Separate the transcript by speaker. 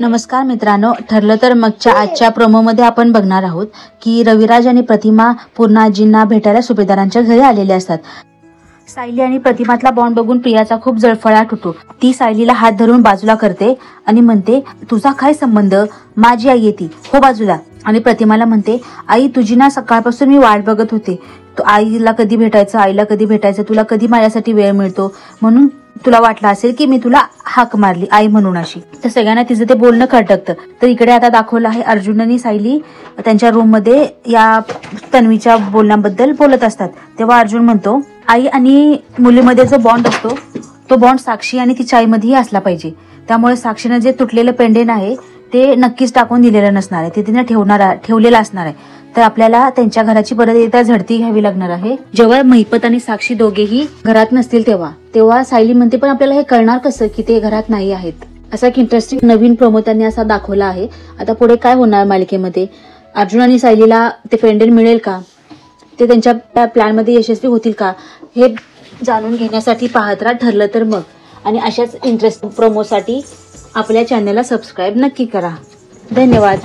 Speaker 1: नमस्कार मित्रांनो, ठरलं तर मगच्या आजच्या प्रोमोमध्ये आपण बघणार आहोत की रविराज आणि प्रतिमा पूर्णाजींना भेटायला सुभेदारांच्या घरी आलेले असतात। सायली आणि प्रतिमातला बॉन्ड बघून प्रियाचा खूप जळफळाट होतो। ती सायलीला हात धरून बाजूला करते आणि म्हणते, तुझा काय संबंध, माझी आई येते, हो बाजूला। आणि प्रतिमाला म्हणते, आई तुझी ना सकाळपासून मी वाट बघत होते, आईला कधी भेटायचं, आईला कधी भेटायचं, तुला कधी माझ्यासाठी वेळ मिळतो, म्हणून तुला वाटलं असेल की मी तुला हाक मारली आई म्हणून अशी। तर सगळ्यांना तिचं ते बोलणं खटकतं। तर इकडे आता दाखवलं आहे अर्जुन आणि सायली त्यांच्या रूम मध्ये या तन्वीच्या बोलण्याबद्दल बोलत असतात। तेव्हा अर्जुन म्हणतो, आई आणि मुलीमध्ये जो बॉन्ड असतो तो बॉन्ड साक्षी आणि तिच्या आईमध्येही असला पाहिजे, त्यामुळे साक्षीनं जे तुटलेलं पेंडेंट आहे ते नक्कीच टाकून दिलेलं नसणार आहे, ते तिने ठेवलेलं असणार आहे। तर आपल्याला त्यांच्या घराची परत एकदा झडती घ्यावी लागणार आहे। जेव्हा महिपत आणि साक्षी दोघेही घरात नसतील तेव्हा सायली म्हणते, पण आपल्याला हे कळणार कसं की ते घरात नाही आहेत। असा एक इंटरेस्टिंग नवीन प्रोमो त्यांनी असा दाखवला आहे। आता पुढे काय होणार मालिकेमध्ये, अर्जुन आणि सायलीला ते पेंडेंट मिळेल का, ते त्यांच्या प्लॅन मध्ये यशस्वी होतील का, हे जाणून घेण्यासाठी पाहत राहा ठरलं तर मग। आणि अशाच इंटरेस्टिंग प्रोमोसाठी आपल्या चॅनलला सबस्क्राईब नक्की करा। धन्यवाद।